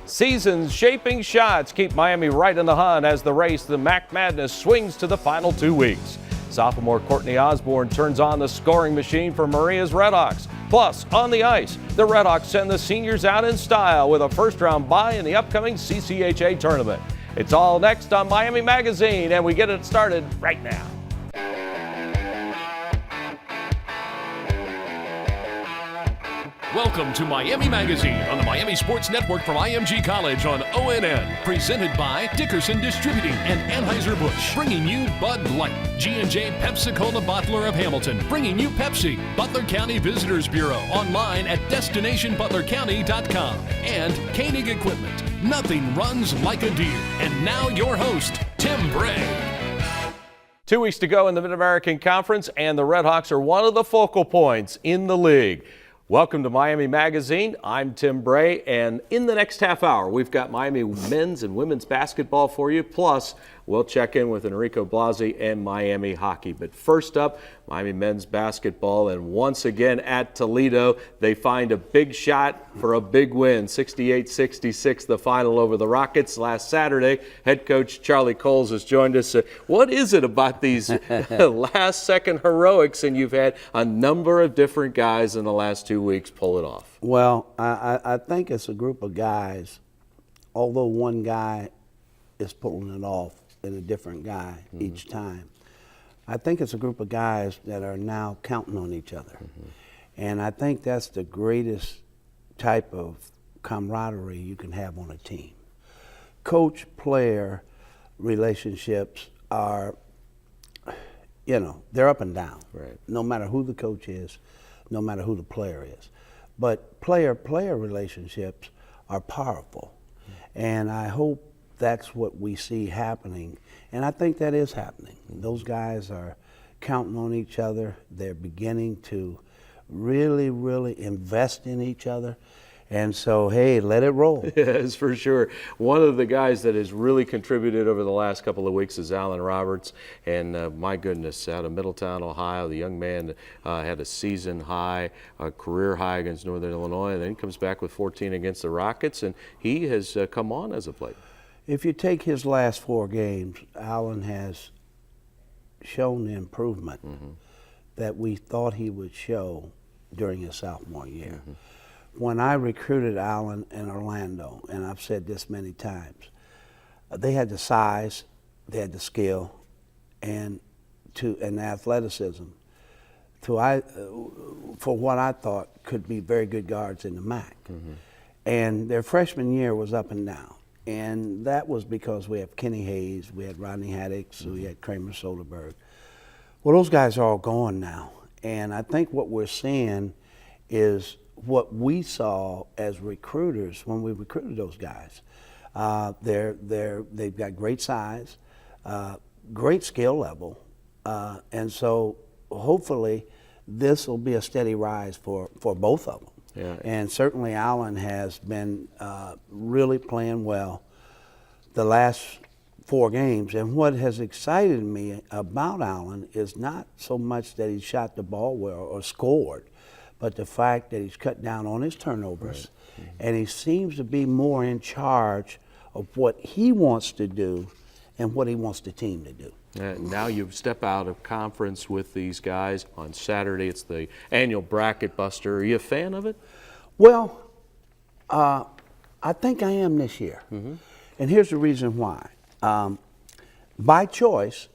Season's shaping shots keep Miami right in the hunt as the race, the MAC Madness, swings to the final 2 weeks. Sophomore Courtney Osborne turns on the scoring machine for Maria's Redhawks. Plus, on the ice, the Redhawks send the seniors out in style with a first-round bye in the upcoming CCHA tournament. It's all next on Miami Magazine, and we get it started right now. Welcome to Miami Magazine on the Miami Sports Network from IMG College on ONN. Presented by Dickerson Distributing and Anheuser-Busch. Bringing you Bud Light. G&J Pepsi-Cola Bottler of Hamilton. Bringing you Pepsi. Butler County Visitors Bureau. Online at DestinationButlerCounty.com. And Koenig Equipment. Nothing runs like a deer. And now your host, Tim Bray. 2 weeks to go in the Mid-American Conference, and the Redhawks are one of the focal points in the league. Welcome to Miami Magazine. I'm Tim Bray, and in the next half hour, we've got Miami men's and women's basketball for you. Plus, we'll check in with Enrico Blasi and Miami hockey. But first up, Miami men's basketball, and once again at Toledo, they find a big shot for a big win. 68-66, the final over the Rockets last Saturday. Head coach Charlie Coles has joined us. What is it about these last-second heroics, and you've had a number of different guys in the last 2 weeks pull it off? Well, I think it's a group of guys, although one guy is pulling it off and a different guy each time. I think it's a group of guys that are now counting on each other. And I think that's the greatest type of camaraderie you can have on a team. Coach-player relationships are, they're up and down. Right. No matter who the coach is, no matter who the player is. But player-player relationships are powerful. And I hope that's what we see happening. And I think that is happening. Those guys are counting on each other. They're beginning to really, really invest in each other. And so, hey, let it roll. Yes, for sure. One of the guys that has really contributed over the last couple of weeks is Alan Roberts. And my goodness, out of Middletown, Ohio, the young man had a season high, a career high against Northern Illinois, and then comes back with 14 against the Rockets, and he has come on as a player. If you take his last 4 games, Alan has shown the improvement that we thought he would show during his sophomore year. When I recruited Alan in Orlando, and I've said this many times, they had the size, they had the skill, and the athleticism for what I thought could be very good guards in the MAC. And their freshman year was up and down. And that was because we have Kenny Hayes, we had Rodney Haddix, we had Kramer Soderberg. Well, those guys are all gone now. And I think what we're seeing is what we saw as recruiters when we recruited those guys. They've got great size, great skill level. And so hopefully this will be a steady rise for both of them. Yeah. And certainly Alan has been really playing well the last 4 games. And what has excited me about Alan is not so much that he shot the ball well or scored, but the fact that he's cut down on his turnovers. Right. And he seems to be more in charge of what he wants to do and what he wants the team to do. Now you step out of conference with these guys on Saturday. It's the annual Bracket Buster. Are you a fan of it? Well, I think I am this year. And here's the reason why. By choice,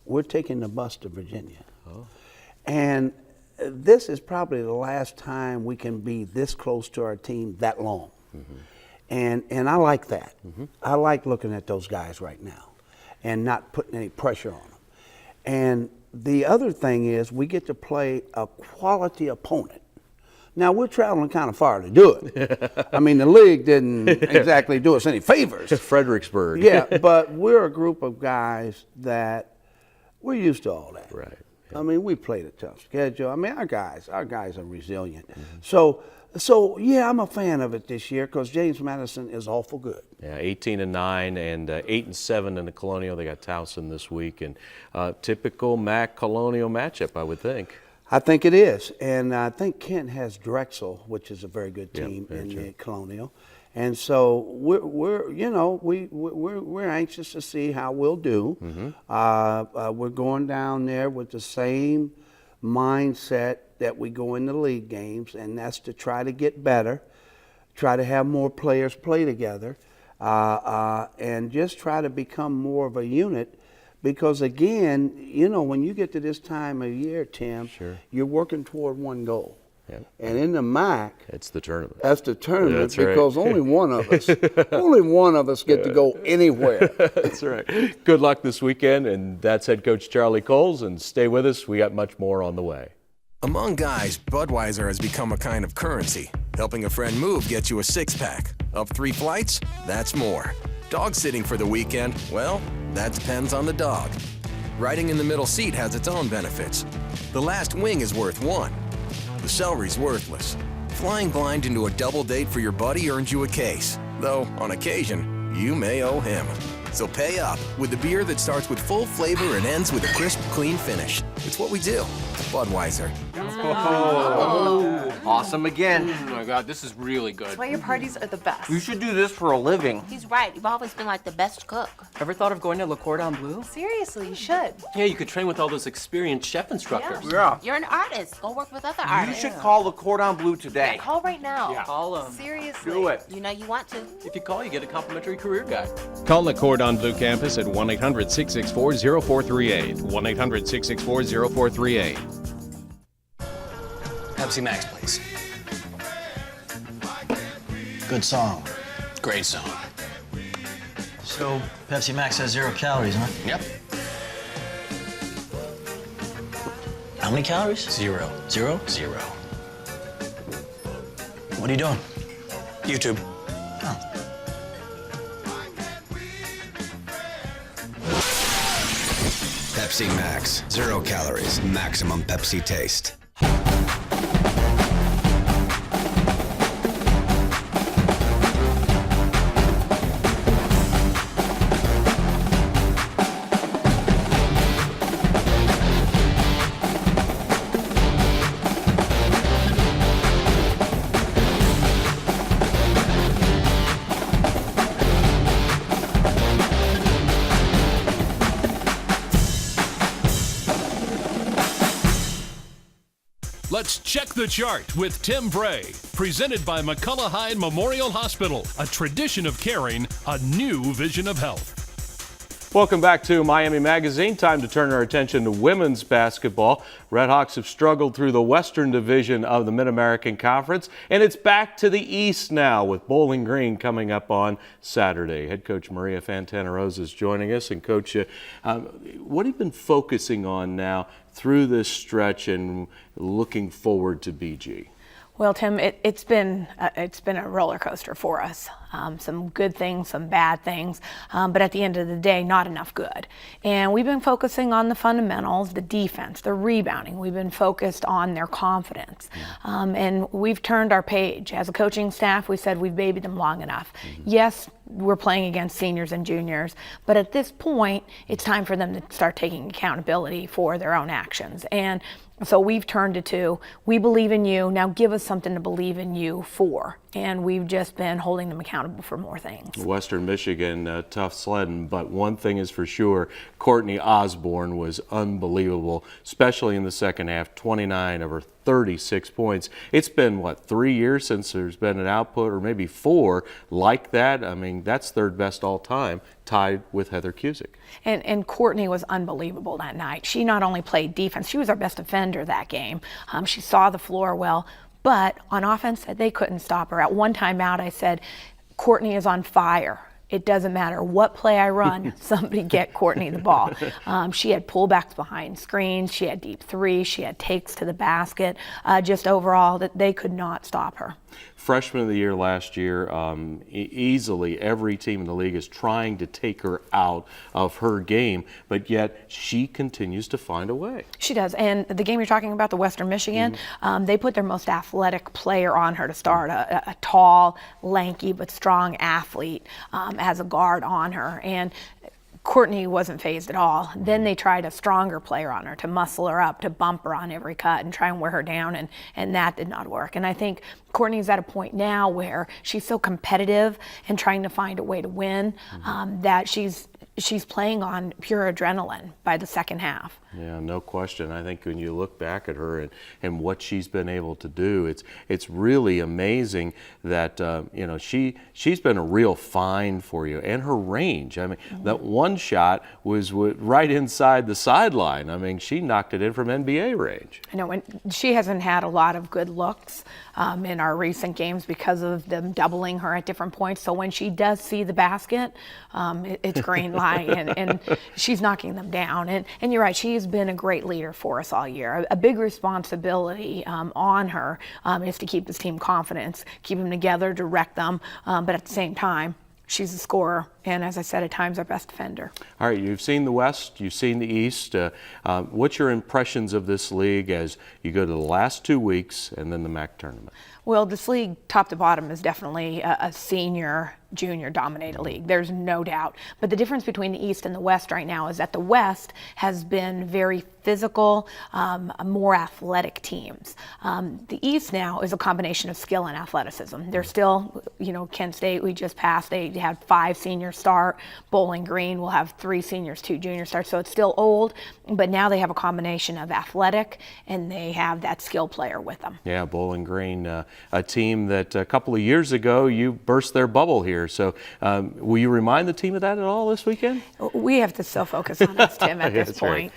we're taking the bus to Virginia. And this is probably the last time we can be this close to our team that long. And I like that. I like looking at those guys right now and not putting any pressure on them. And the other thing is we get to play a quality opponent. Now, we're traveling kind of far to do it. I mean, the league didn't exactly do us any favors. Fredericksburg. Yeah, but we're a group of guys that we're used to all that. Right. I mean, we played a tough schedule. I mean, our guys are resilient. So yeah, I'm a fan of it this year because James Madison is awful good. Yeah, 18-9 and 8-7 in the Colonial. They got Towson this week, and typical MAC Colonial matchup, I would think. I think it is, and I think Kent has Drexel, which is a very good team in true. the Colonial, And so we're anxious to see how we'll do. We're going down there with the same mindset that we go into league games, and that's to try to get better, try to have more players play together, and just try to become more of a unit. Because again, when you get to this time of year, Tim, you're working toward one goal. Yep. And in the MAC, it's the tournament. That's the tournament. That's right. Because only one of us get to go anywhere. That's right. Good luck this weekend, and that's head coach Charlie Coles. And stay with us. We got much more on the way. Among guys, Budweiser has become a kind of currency. Helping a friend move gets you a six-pack. Up 3 flights? That's more. Dog sitting for the weekend? Well, that depends on the dog. Riding in the middle seat has its own benefits. The last wing is worth 1. The celery's worthless. Flying blind into a double date for your buddy earns you a case. Though, on occasion, you may owe him. So pay up with the beer that starts with full flavor and ends with a crisp, clean finish. It's what we do. Budweiser. Awesome again. Oh my God, this is really good. That's why your parties are the best. You should do this for a living. He's right. You've always been like the best cook. Ever thought of going to Le Cordon Bleu? Seriously, you should. Yeah, you could train with all those experienced chef instructors. Yeah. You're an artist. Go work with other You artists. should call the Cordon Bleu today. Call right now. Call them. Seriously. Do it. You know you want to. If you call, you get a complimentary career guide. Call the Cordon Bleu campus at 1-800-664-0438. 1-800-664-0438. Pepsi Max, please. Good song. Great song. So, Pepsi Max has 0 calories, huh? Yep. How many calories? 0. 0? 0. What are you doing? YouTube. Oh. Pepsi Max. 0 calories. Maximum Pepsi taste. Let's check the chart with Tim Bray. Presented by McCullough Hyde Memorial Hospital. A tradition of caring, a new vision of health. Welcome back to Miami Magazine. Time to turn our attention to women's basketball. Redhawks have struggled through the Western Division of the Mid-American Conference, and it's back to the East now with Bowling Green coming up on Saturday. Head coach Maria Fantana-Rosa is joining us. And Coach, what have you been focusing on now through this stretch and looking forward to BG? Well, Tim, it's been a roller coaster for us. Some good things, some bad things, but at the end of the day, not enough good. And we've been focusing on the fundamentals, the defense, the rebounding. We've been focused on their confidence, and we've turned our page. As a coaching staff, we said we've babied them long enough. Yes, we're playing against seniors and juniors, but at this point, it's time for them to start taking accountability for their own actions. And so we've turned it to, we believe in you, now give us something to believe in you for. And we've just been holding them accountable for more things. Western Michigan, tough sledding, but one thing is for sure, Courtney Osborne was unbelievable, especially in the second half, 29 of her 36 points. It's been, 3 years since there's been an output, or maybe 4, like that. I mean, that's third best all time, tied with Heather Cusick. And Courtney was unbelievable that night. She not only played defense, she was our best defender that game. She saw the floor well, but on offense, they couldn't stop her. At one time out, I said, Courtney is on fire. It doesn't matter what play I run, somebody get Courtney the ball. She had pullbacks behind screens, she had deep threes, she had takes to the basket. Just overall, that they could not stop her. Freshman of the year last year, easily every team in the league is trying to take her out of her game, but yet she continues to find a way. She does, and the game you're talking about, the Western Michigan, they put their most athletic player on her to start, a tall, lanky, but strong athlete as a guard on her. And Courtney wasn't phased at all. Then they tried a stronger player on her to muscle her up, to bump her on every cut and try and wear her down, and that did not work. And I think Courtney's at a point now where she's so competitive and trying to find a way to win that she's playing on pure adrenaline by the second half. Yeah, no question. I think when you look back at her and what she's been able to do, it's really amazing that she's been a real find for you, and her range. I mean, that one shot was right inside the sideline. I mean, she knocked it in from NBA range. I know, and she hasn't had a lot of good looks in our recent games because of them doubling her at different points. So when she does see the basket, it's green light, and she's knocking them down. And you're right, she's been a great leader for us all year. A big responsibility on her is to keep this team confident, keep them together, direct them, but at the same time, she's a scorer, and as I said, at times our best defender. All right, you've seen the West, you've seen the East. What's your impressions of this league as you go to the last 2 weeks and then the MAC tournament? Well, this league, top to bottom, is definitely a senior, junior dominated league. There's no doubt. But the difference between the East and the West right now is that the West has been very physical, more athletic teams. The East now is a combination of skill and athleticism. They're still, Kent State, we just passed, they had 5 seniors start. Bowling Green will have 3 seniors, 2 juniors start. So it's still old, but now they have a combination of athletic and they have that skill player with them. Yeah, Bowling Green, a team that a couple of years ago you burst their bubble here. So will you remind the team of that at all this weekend? We have to still focus on us, Tim, at this point.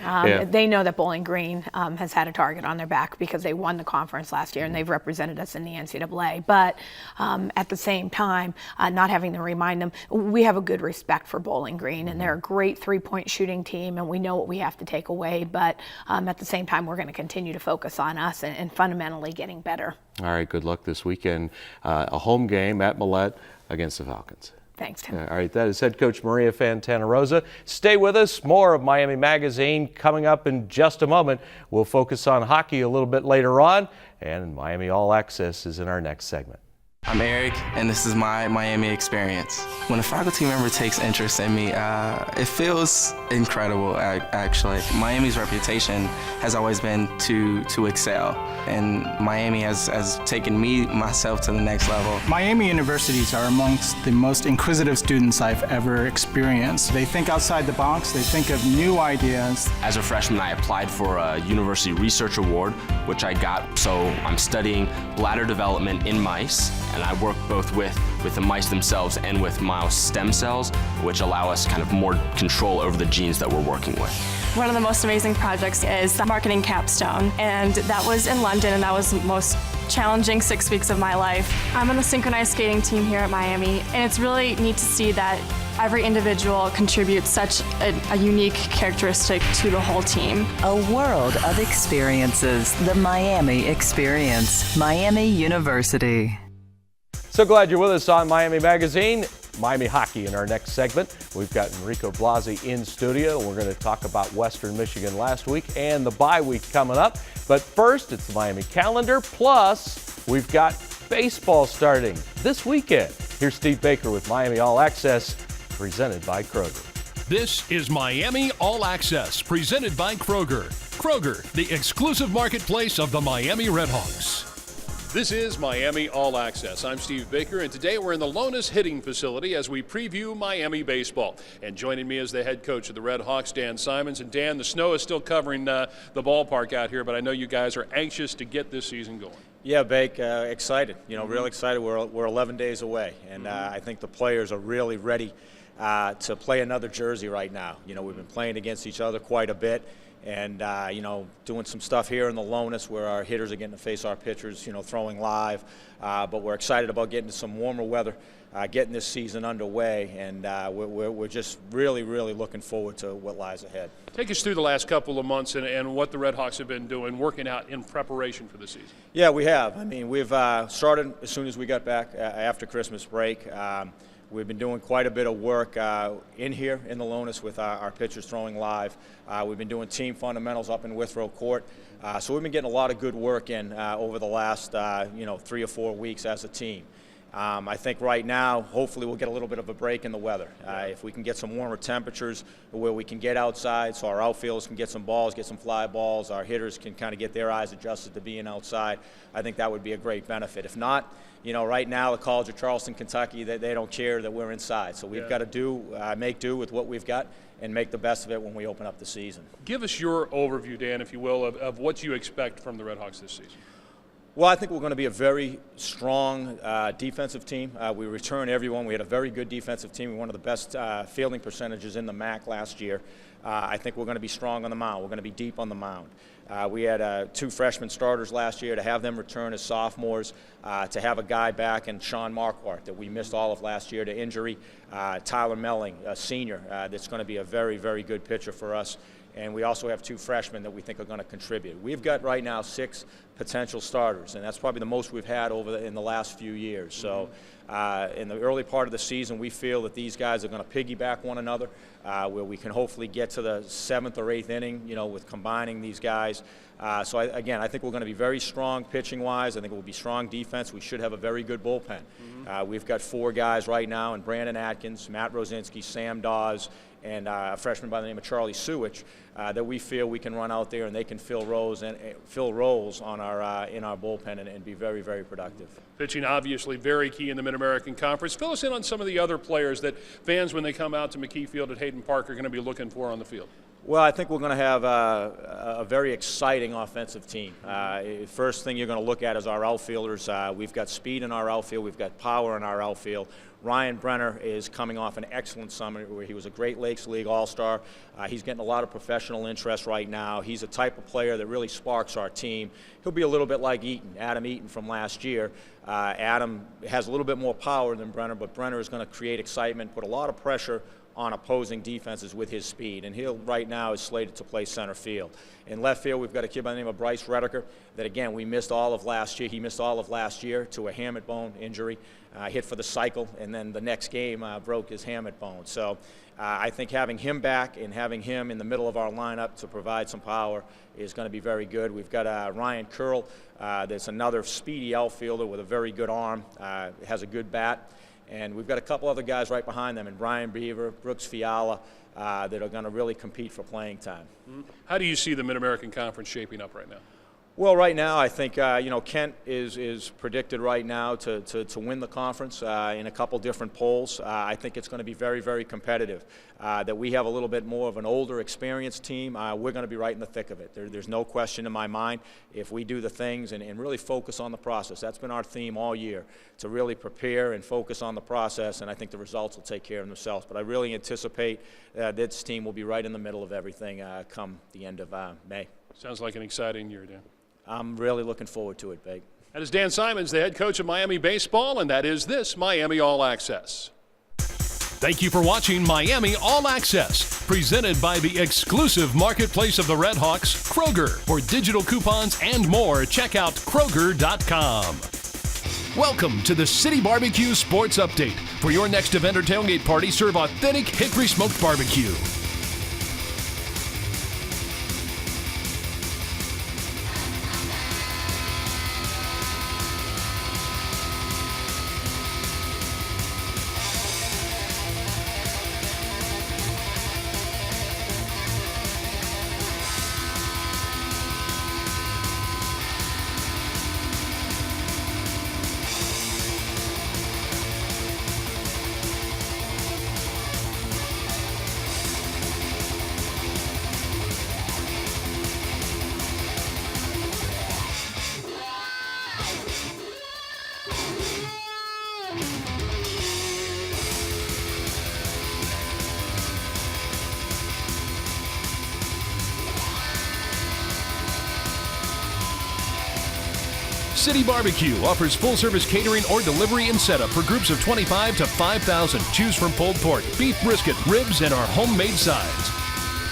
They know that Bowling Green has had a target on their back because they won the conference last year and they've represented us in the NCAA. But at the same time, not having to remind them, we have a good respect for Bowling Green, and they're a great three-point shooting team, and we know what we have to take away. But at the same time, we're going to continue to focus on us and fundamentally getting better. All right, good luck this weekend. A home game at Millett against the Falcons. Thanks, Tim. All right, that is head coach Maria Fantana-Rosa. Stay with us. More of Miami Magazine coming up in just a moment. We'll focus on hockey a little bit later on, and Miami All Access is in our next segment. I'm Eric, and this is my Miami experience. When a faculty member takes interest in me, it feels incredible, actually. Miami's reputation has always been to excel, and Miami has taken myself to the next level. Miami universities are amongst the most inquisitive students I've ever experienced. They think outside the box, they think of new ideas. As a freshman, I applied for a University Research Award, which I got, so I'm studying bladder development in mice. And I work both with the mice themselves and with mouse stem cells, which allow us kind of more control over the genes that we're working with. One of the most amazing projects is the Marketing Capstone, and that was in London, and that was the most challenging 6 weeks of my life. I'm on the synchronized skating team here at Miami, and it's really neat to see that every individual contributes such a unique characteristic to the whole team. A world of experiences. The Miami Experience. Miami University. So glad you're with us on Miami Magazine. Miami hockey in our next segment. We've got Enrico Blasi in studio. We're going to talk about Western Michigan last week and the bye week coming up. But first, it's the Miami calendar. Plus, we've got baseball starting this weekend. Here's Steve Baker with Miami All Access, presented by Kroger. This is Miami All Access, presented by Kroger. Kroger, the exclusive marketplace of the Miami Redhawks. This is Miami All Access. I'm Steve Baker, and today we're in the Lonas Hitting Facility as we preview Miami baseball. And joining me is the head coach of the Redhawks, Dan Simons. And Dan, the snow is still covering the ballpark out here, but I know you guys are anxious to get this season going. Yeah, Bake, excited. Real excited. We're 11 days away, and I think the players are really ready to play another jersey right now. We've been playing against each other quite a bit. And, doing some stuff here in the Lonas where our hitters are getting to face our pitchers, throwing live. But we're excited about getting to some warmer weather, getting this season underway. And we're just really, really looking forward to what lies ahead. Take us through the last couple of months and what the Redhawks have been doing, working out in preparation for the season. Yeah, we have. I mean, we've started as soon as we got back after Christmas break. We've been doing quite a bit of work in here in the Lonas with our pitchers throwing live. We've been doing team fundamentals up in Withrow Court. So we've been getting a lot of good work in over the last 3 or 4 weeks as a team. I think right now, hopefully we'll get a little bit of a break in the weather. If we can get some warmer temperatures where we can get outside so our outfielders can get some balls, get some fly balls, our hitters can kind of get their eyes adjusted to being outside, I think that would be a great benefit. If not, you know, right now the College of Charleston, Kentucky, they don't care that we're inside. So we've got to make do with what we've got and make the best of it when we open up the season. Give us your overview, Dan, if you will, of what you expect from the Red Hawks this season. Well, I think we're going to be a very strong defensive team. We return everyone. We had a very good defensive team. We had one of the best fielding percentages in the MAC last year. I think we're going to be strong on the mound. We're going to be deep on the mound. We had 2 freshman starters last year. To have them return as sophomores, to have a guy back in Sean Marquardt that we missed all of last year to injury, Tyler Melling, a senior, that's going to be a very, very good pitcher for us. And we also have 2 freshmen that we think are going to contribute. We've got right now 6 potential starters, and that's probably the most we've had in the last few years. So in the early part of the season, we feel that these guys are going to piggyback one another, where we can hopefully get to the 7th or 8th inning, you know, with combining these guys. So again, I think we're going to be very strong pitching-wise. I think it will be strong defense. We should have a very good bullpen. We've got 4 guys right now, and Brandon Atkins, Matt Rosinski, Sam Dawes, and a freshman by the name of Charlie Suich, that we feel we can run out there and they can fill roles on our in our bullpen and be very, very productive. Pitching obviously very key in the Mid-American Conference. Fill us in on some of the other players that fans, when they come out to McKee Field at Hayden Park, are going to be looking for on the field. Well, I think we're going to have a very exciting offensive team. First thing you're going to look at is our outfielders. We've got speed in our outfield. We've got power in our outfield. Ryan Brenner is coming off an excellent summer where he was a Great Lakes League All-Star. He's getting a lot of professional interest right now. He's a type of player that really sparks our team. He'll be a little bit like Adam Eaton from last year. Adam has a little bit more power than Brenner, but Brenner is going to create excitement, put a lot of pressure on opposing defenses with his speed, and he right now is slated to play center field. In left field, we've got a kid by the name of Bryce Redeker that, again, we missed all of last year. He missed all of last year to a hamate bone injury, hit for the cycle, and then the next game broke his hamate bone. So I think having him back and having him in the middle of our lineup to provide some power is going to be very good. We've got Ryan Curl, that's another speedy outfielder with a very good arm, has a good bat. And we've got a couple other guys right behind them, and Brian Beaver, Brooks Fiala, that are going to really compete for playing time. How do you see the Mid-American Conference shaping up right now? Well, right now, I think Kent is predicted right now to win the conference in a couple different polls. I think it's going to be very, very competitive. That we have a little bit more of an older, experienced team. We're going to be right in the thick of it. There's no question in my mind if we do the things and really focus on the process. That's been our theme all year, to really prepare and focus on the process, and I think the results will take care of themselves. But I really anticipate this team will be right in the middle of everything come the end of May. Sounds like an exciting year, Dan. I'm really looking forward to it, Big. That is Dan Simons, the head coach of Miami Baseball, and that is this Miami All Access. Thank you for watching Miami All Access, presented by the exclusive marketplace of the Red Hawks, Kroger. For digital coupons and more, check out Kroger.com. Welcome to the City Barbecue Sports Update. For your next event or tailgate party, serve authentic hickory smoked barbecue. City Barbecue offers full-service catering or delivery and setup for groups of 25 to 5,000. Choose from pulled pork, beef brisket, ribs, and our homemade sides.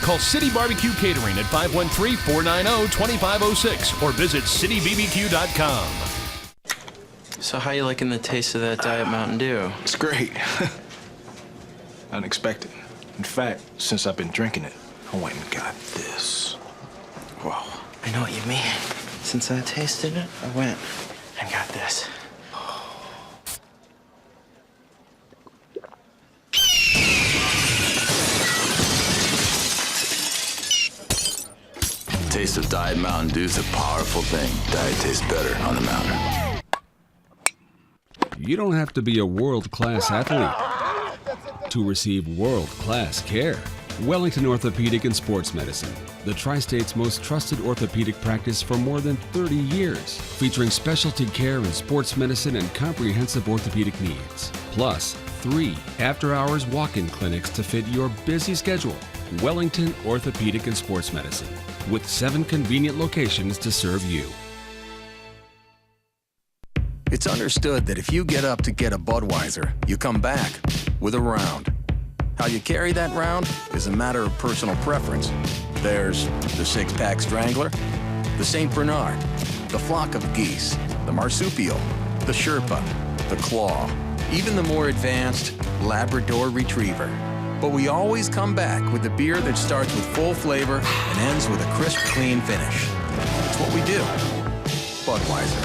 Call City Barbecue Catering at 513-490-2506 or visit citybbq.com. So how you liking the taste of that Diet Mountain Dew? It's great. Unexpected. In fact, since I've been drinking it, I went and got this. Whoa. I know what you mean. Since I tasted it, I went and got this. taste of Diet Mountain Dew's a powerful thing. Diet tastes better on the mountain. You don't have to be a world-class athlete to receive world-class care. Wellington Orthopedic and Sports Medicine, the Tri-State's most trusted orthopedic practice for more than 30 years, featuring specialty care in sports medicine and comprehensive orthopedic needs. Plus, 3 after-hours walk-in clinics to fit your busy schedule. Wellington Orthopedic and Sports Medicine, with 7 convenient locations to serve you. It's understood that if you get up to get a Budweiser, you come back with a round. How you carry that round is a matter of personal preference. There's the 6-pack Strangler, the St. Bernard, the Flock of Geese, the Marsupial, the Sherpa, the Claw, even the more advanced Labrador Retriever. But we always come back with a beer that starts with full flavor and ends with a crisp, clean finish. It's what we do. Budweiser.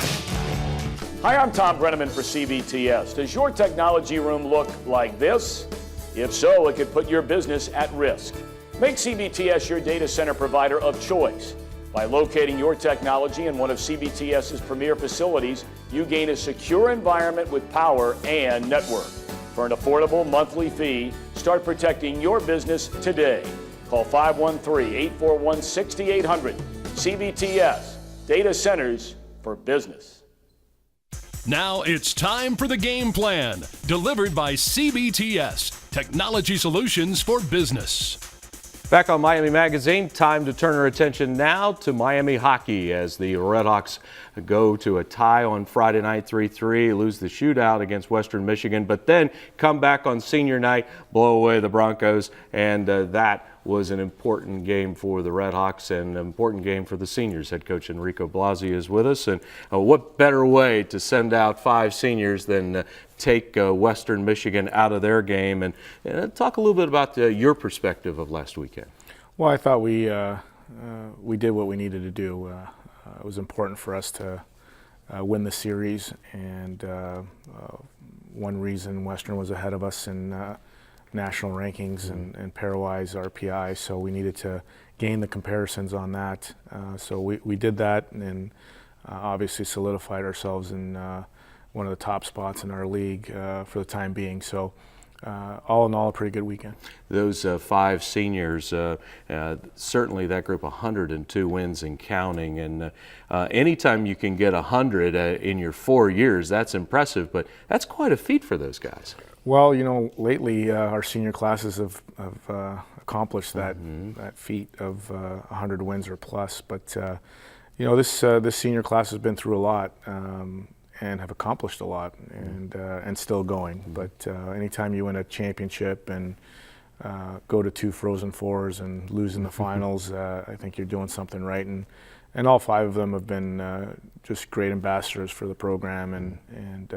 Hi, I'm Tom Brenneman for CBTS. Does your technology room look like this? If so, it could put your business at risk. Make CBTS your data center provider of choice. By locating your technology in one of CBTS's premier facilities, you gain a secure environment with power and network. For an affordable monthly fee, start protecting your business today. Call 513-841-6800. CBTS, data centers for business. Now it's time for the game plan, delivered by CBTS, Technology Solutions for Business. Back on Miami Magazine, time to turn our attention now to Miami hockey as the Redhawks go to a tie on Friday night 3-3, lose the shootout against Western Michigan, but then come back on senior night, blow away the Broncos, and that was an important game for the Redhawks and an important game for the seniors. Head coach Enrico Blasi is with us, and what better way to send out 5 seniors than take Western Michigan out of their game, and talk a little bit about your perspective of last weekend. Well, I thought we did what we needed to do. It was important for us to win the series, and one reason Western was ahead of us in national rankings and pairwise RPI, so we needed to gain the comparisons on that. So we did that, and obviously solidified ourselves in one of the top spots in our league for the time being. So all in all, a pretty good weekend. Those 5 seniors, certainly that group, 102 wins and counting. And anytime you can get 100 in your 4 years, that's impressive. But that's quite a feat for those guys. Well, you know, lately our senior classes have accomplished that feat of 100 wins or plus. But you know, this senior class has been through a lot. And have accomplished a lot, and still going. But anytime you win a championship and go to 2 Frozen Fours and lose in the finals, I think you're doing something right. And all 5 of them have been just great ambassadors for the program and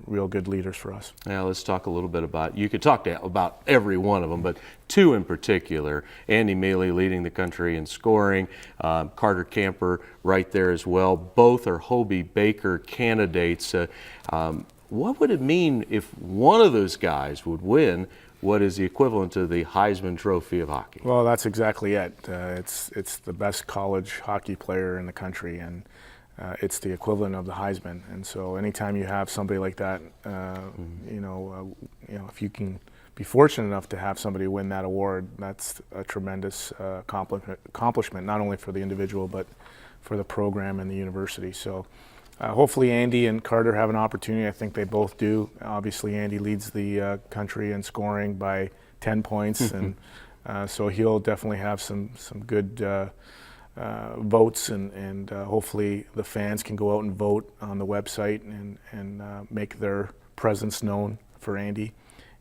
real good leaders for us. Now let's talk a little bit about, you could talk about every one of them, but 2 in particular. Andy Mealy leading the country in scoring, Carter Camper right there as well. Both are Hobey Baker candidates. What would it mean if one of those guys would win what is the equivalent to the Heisman Trophy of hockey? Well, that's exactly it. It's the best college hockey player in the country, and it's the equivalent of the Heisman. And so, anytime you have somebody like that, you know, if you can be fortunate enough to have somebody win that award, that's a tremendous accomplishment, not only for the individual but for the program and the university. So. Hopefully Andy and Carter have an opportunity. I think they both do. Obviously Andy leads the country in scoring by 10 points, and so he'll definitely have some good votes, and hopefully the fans can go out and vote on the website and make their presence known for Andy.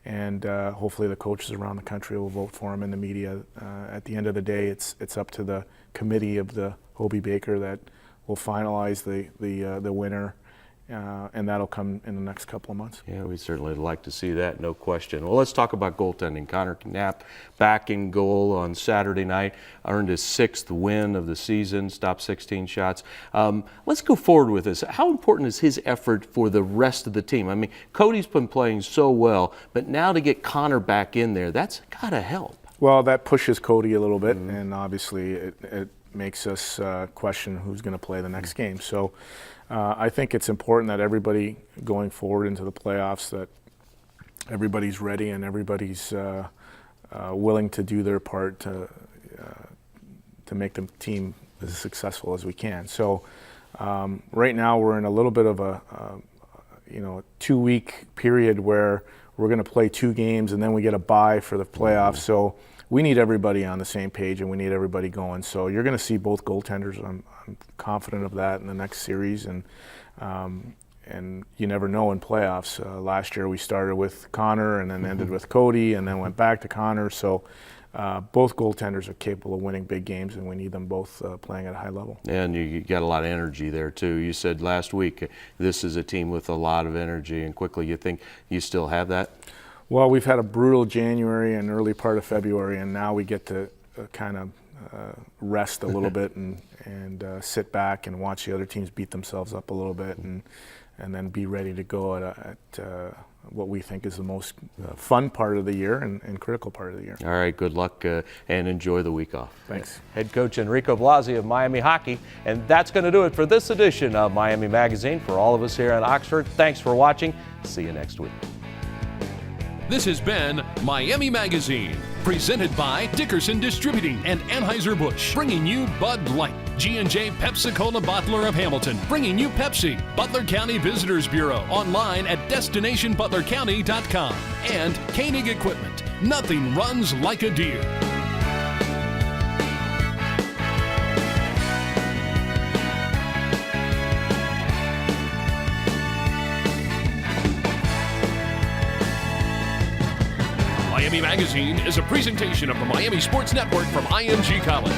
And hopefully the coaches around the country will vote for him in the media. At the end of the day, it's up to the committee of the Hobey Baker that will finalize the winner, and that'll come in the next couple of months. Yeah, we'd certainly like to see that, no question. Well, let's talk about goaltending. Connor Knapp back in goal on Saturday night, earned his 6th win of the season, stopped 16 shots. Let's go forward with this. How important is his effort for the rest of the team? I mean, Cody's been playing so well, but now to get Connor back in there, that's got to help. Well, that pushes Cody a little bit, and obviously it makes us question who's going to play the next game. So I think it's important that everybody going forward into the playoffs, that everybody's ready and everybody's willing to do their part to make the team as successful as we can. So right now we're in a little bit of a 2-week period where we're going to play 2 games and then we get a bye for the playoffs. So we need everybody on the same page and we need everybody going. So you're going to see both goaltenders. I'm confident of that in the next series. And you never know in playoffs. Last year we started with Connor and then ended with Cody and then went back to Connor. So both goaltenders are capable of winning big games, and we need them both playing at a high level. And you got a lot of energy there, too. You said last week this is a team with a lot of energy, and quickly you think you still have that? Well, we've had a brutal January and early part of February, and now we get to kind of rest a little bit and sit back and watch the other teams beat themselves up a little bit and then be ready to go at what we think is the most fun part of the year and critical part of the year. All right, good luck and enjoy the week off. Thanks. Head coach Enrico Blasi of Miami Hockey. And that's going to do it for this edition of Miami Magazine. For all of us here in Oxford, thanks for watching. See you next week. This has been Miami Magazine, presented by Dickerson Distributing and Anheuser-Busch, bringing you Bud Light. G&J Pepsi-Cola Bottler of Hamilton, bringing you Pepsi. Butler County Visitors Bureau, online at destinationbutlercounty.com. And Koenig Equipment, nothing runs like a deer. Miami Magazine is a presentation of the Miami Sports Network from IMG College.